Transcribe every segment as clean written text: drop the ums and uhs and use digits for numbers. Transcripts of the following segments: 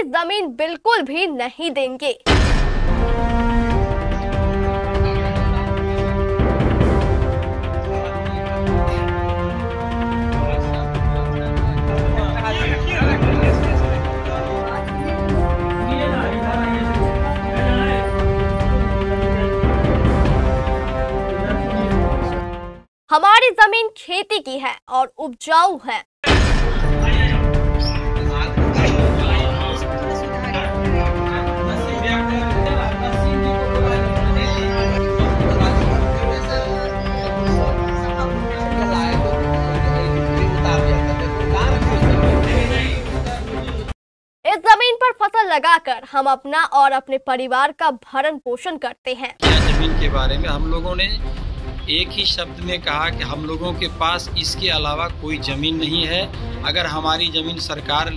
जमीन बिल्कुल भी नहीं देंगे। हमारी जमीन खेती की है और उपजाऊ है। इस जमीन पर फसल लगाकर हम अपना और अपने परिवार का भरण पोषण करते हैं। जमीन के बारे में हम लोगों ने एक ही शब्द में कहा कि हम लोगों के पास इसके अलावा कोई ज़मीन नहीं है। अगर हमारी ज़मीन सरकार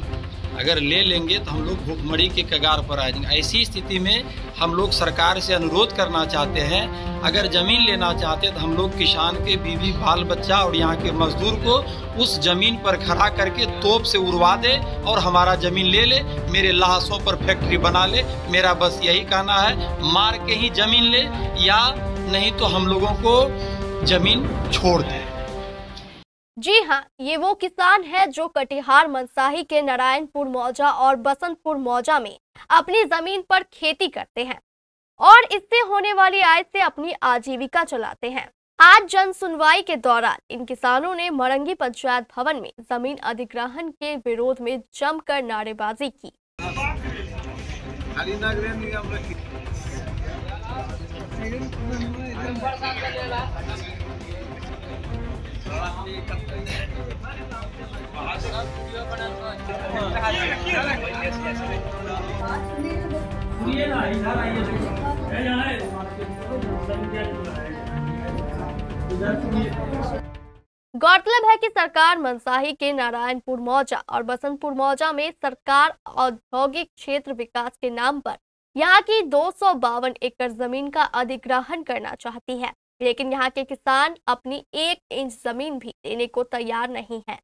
अगर ले लेंगे तो हम लोग भूखमरी के कगार पर आ जाएंगे। ऐसी स्थिति में हम लोग सरकार से अनुरोध करना चाहते हैं, अगर ज़मीन लेना चाहते तो हम लोग किसान के बीवी बाल बच्चा और यहाँ के मजदूर को उस ज़मीन पर खड़ा करके तोप से उड़वा दे और हमारा ज़मीन ले ले, मेरे लाशों पर फैक्ट्री बना ले। मेरा बस यही कहना है, मार के ही ज़मीन ले या नहीं तो हम लोगों को जमीन छोड़ दें। जी हाँ, ये वो किसान है जो कटिहार मनसाही के नारायणपुर मौजा और बसंतपुर मौजा में अपनी जमीन पर खेती करते हैं और इससे होने वाली आय से अपनी आजीविका चलाते हैं। आज जन सुनवाई के दौरान इन किसानों ने मरंगी पंचायत भवन में जमीन अधिग्रहण के विरोध में जमकर नारेबाजी की। गौरतलब है कि सरकार मनसाही के नारायणपुर मौजा और बसंतपुर मौजा में सरकार औद्योगिक क्षेत्र विकास के नाम पर यहाँ की 252 एकड़ जमीन का अधिग्रहण करना चाहती है, लेकिन यहाँ के किसान अपनी 1 इंच जमीन भी देने को तैयार नहीं है।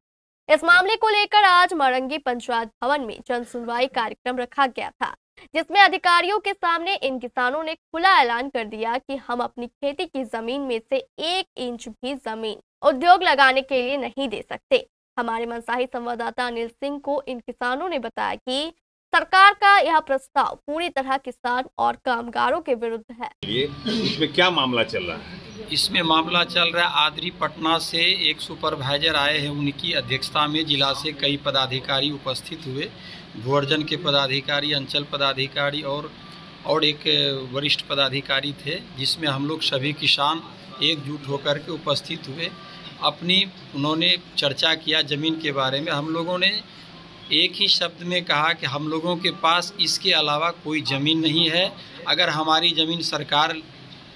इस मामले को लेकर आज मरंगी पंचायत भवन में जन सुनवाई कार्यक्रम रखा गया था, जिसमें अधिकारियों के सामने इन किसानों ने खुला ऐलान कर दिया कि हम अपनी खेती की जमीन में से 1 इंच भी जमीन उद्योग लगाने के लिए नहीं दे सकते। हमारे मनसाही संवाददाता अनिल सिंह को इन किसानों ने बताया कि सरकार का यह प्रस्ताव पूरी तरह किसान और कामगारों के विरुद्ध है। इसमें क्या मामला चल रहा है? इसमें मामला चल रहा है, आदरी पटना से एक सुपरवाइजर आए हैं, उनकी अध्यक्षता में जिला से कई पदाधिकारी उपस्थित हुए। भूअर्जन के पदाधिकारी, अंचल पदाधिकारी और एक वरिष्ठ पदाधिकारी थे, जिसमें हम लोग सभी किसान एकजुट होकर के उपस्थित हुए। उन्होंने चर्चा किया ज़मीन के बारे में। हम लोगों ने एक ही शब्द में कहा कि हम लोगों के पास इसके अलावा कोई ज़मीन नहीं है। अगर हमारी ज़मीन सरकार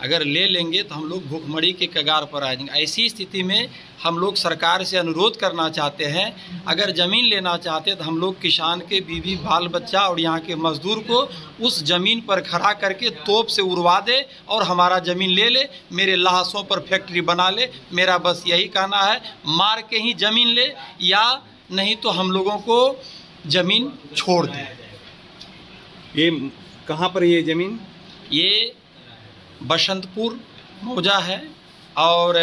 अगर ले लेंगे तो हम लोग भूखमरी के कगार पर आ जाएंगे। ऐसी स्थिति में हम लोग सरकार से अनुरोध करना चाहते हैं, अगर ज़मीन लेना चाहते तो हम लोग किसान के बीवी बाल बच्चा और यहाँ के मजदूर को उस ज़मीन पर खड़ा करके तोप से उड़वा दे और हमारा ज़मीन ले ले, मेरे लाशों पर फैक्ट्री बना ले। मेरा बस यही कहना है, मार के ही ज़मीन ले या नहीं तो हम लोगों को ज़मीन छोड़ दें। ये कहाँ पर ये ज़मीन? ये बसंतपुर मौजा है और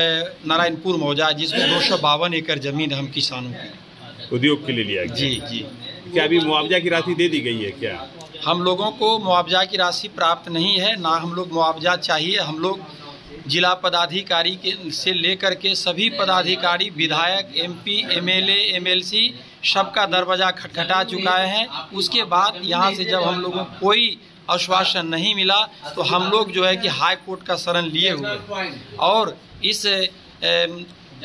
नारायणपुर मौजा, जिसमें 252 एकड़ ज़मीन हम किसानों की उद्योग के लिए लिया गया। जी। क्या अभी मुआवजा की राशि दे दी गई है क्या? हम लोगों को मुआवजा की राशि प्राप्त नहीं है, ना हम लोग मुआवजा चाहिए। हम लोग जिला पदाधिकारी के से लेकर के सभी पदाधिकारी, विधायक, MP, MLA, MLC सबका दरवाजा खटखटा चुका है। उसके बाद यहाँ से जब हम लोगों को कोई आश्वासन नहीं मिला तो हम लोग जो है कि हाई कोर्ट का शरण लिए हुए और इस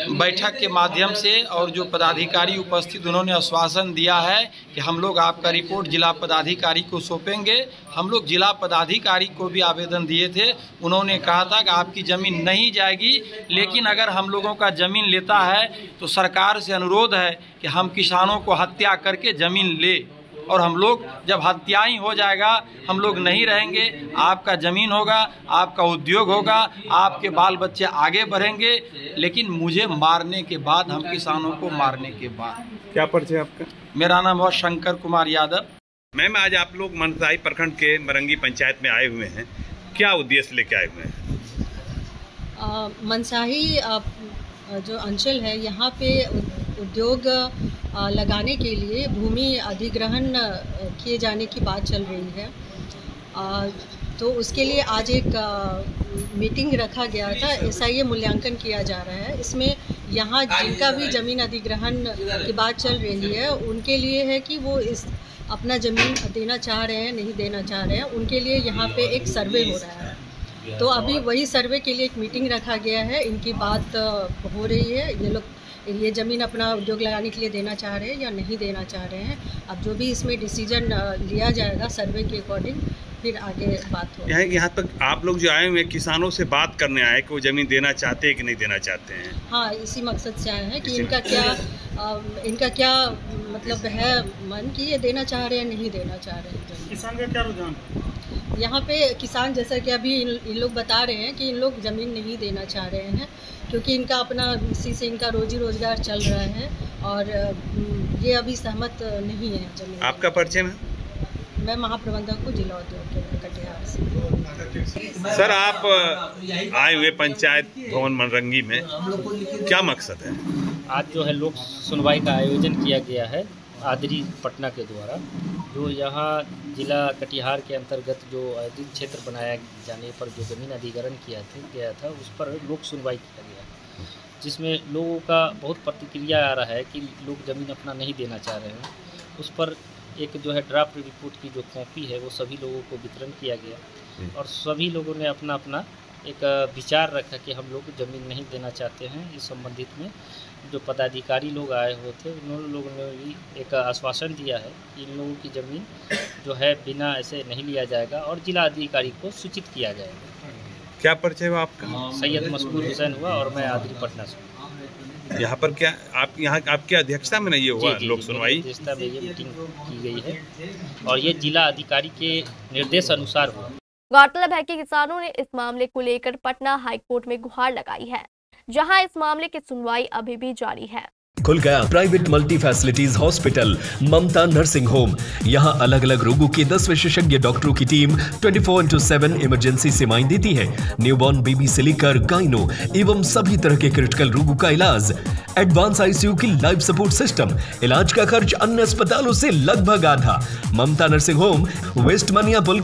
बैठक के माध्यम से और जो पदाधिकारी उपस्थित उन्होंने आश्वासन दिया है कि हम लोग आपका रिपोर्ट जिला पदाधिकारी को सौंपेंगे। हम लोग जिला पदाधिकारी को भी आवेदन दिए थे, उन्होंने कहा था कि आपकी ज़मीन नहीं जाएगी, लेकिन अगर हम लोगों का ज़मीन लेता है तो सरकार से अनुरोध है कि हम किसानों को हत्या करके ज़मीन ले और हम लोग जब हत्याई हो जाएगा हम लोग नहीं रहेंगे, आपका ज़मीन होगा, आपका उद्योग होगा, आपके बाल बच्चे आगे बढ़ेंगे, लेकिन मुझे मारने के बाद, हम किसानों को मारने के बाद। क्या परिचय आपका? मेरा नाम है शंकर कुमार यादव। मैम, आज आप लोग मनसाही प्रखंड के मरंगी पंचायत में आए हुए हैं, क्या उद्देश्य लेके आए हुए हैं? मनसाही जो अंचल है यहाँ पे उद्योग लगाने के लिए भूमि अधिग्रहण किए जाने की बात चल रही है। तो उसके लिए आज एक मीटिंग रखा गया था। SIA मूल्यांकन किया जा रहा है। इसमें यहाँ जिनका भी ज़मीन अधिग्रहण की बात चल रही है उनके लिए है कि वो इस अपना ज़मीन देना चाह रहे हैं, नहीं देना चाह रहे हैं, उनके लिए यहाँ पे एक सर्वे हो रहा है। तो अभी वही सर्वे के लिए एक मीटिंग रखा गया है। इनकी बात हो रही है। ये लोग ये ज़मीन अपना उद्योग लगाने के लिए देना चाह रहे हैं या नहीं देना चाह रहे हैं। अब जो भी इसमें डिसीजन लिया जाएगा सर्वे के अकॉर्डिंग फिर आगे बात हो। यहाँ तक आप लोग जो आए हुए किसानों से बात करने आए कि वो ज़मीन देना चाहते हैं कि नहीं देना चाहते हैं? हाँ, इसी मकसद से आए हैं कि इनका क्या मतलब है मन कि ये देना चाह रहे हैं, नहीं देना चाह रहे हैं। किसान का क्या रुझान? यहाँ पे किसान जैसा कि अभी इन लोग बता रहे हैं कि इन लोग ज़मीन नहीं देना चाह रहे हैं क्योंकि इनका अपना इसी से इनका रोजी रोजगार चल रहा है और ये अभी सहमत नहीं है ज़मीन। आपका परिचय में? मैं महाप्रबंधक हूँ जिला उद्योग केंद्र कटिहार से। सर, आप आए हुए पंचायत भवन मनरंगी में, क्या मकसद है? आज जो है लोक सुनवाई का आयोजन किया गया है आदरी पटना के द्वारा। जो यहाँ जिला कटिहार के अंतर्गत जो अधिक क्षेत्र बनाया जाने पर जो ज़मीन अधिग्रहण गया था उस पर लोक सुनवाई किया गया, जिसमें लोगों का बहुत प्रतिक्रिया आ रहा है कि लोग ज़मीन अपना नहीं देना चाह रहे हैं। उस पर एक जो है ड्राफ्ट रिपोर्ट की जो कॉपी है वो सभी लोगों को वितरण किया गया और सभी लोगों ने अपना अपना एक विचार रखा कि हम लोग ज़मीन नहीं देना चाहते हैं। इस संबंधित में जो पदाधिकारी लोग आए हुए थे उन लोगों ने भी एक आश्वासन दिया है कि इन लोगों की ज़मीन जो है बिना ऐसे नहीं लिया जाएगा और जिला अधिकारी को सूचित किया जाएगा। क्या परिचय हुआ आपका? सैयद मसरूर हुसैन हुआ और मैं आदरी पटना से। यहाँ पर क्या आप यहाँ आपकी अध्यक्षता में नहीं हुआ लोक सुनवाई? अध्यक्षता में ये मीटिंग की गई है और ये जिला अधिकारी के निर्देश अनुसार हुआ। गौरतलब है कि किसानों ने इस मामले को लेकर पटना हाईकोर्ट में गुहार लगाई है, जहां इस मामले की सुनवाई अभी भी जारी है। खुल गया प्राइवेट मल्टी फैसिलिटीज हॉस्पिटल ममता नर्सिंग होम। यहाँ अलग अलग रोगों के 10 विशेषज्ञ डॉक्टरों की टीम 24/7 इमरजेंसी सेवाएं देती है। न्यूबॉर्न बेबी से लेकर गाइनो एवं सभी तरह के क्रिटिकल रोगों का इलाज। एडवांस ICU की लाइफ सपोर्ट सिस्टम। इलाज का खर्च अन्य अस्पतालों से लगभग आधा। ममता नर्सिंग होम, वेस्ट मनिया पुल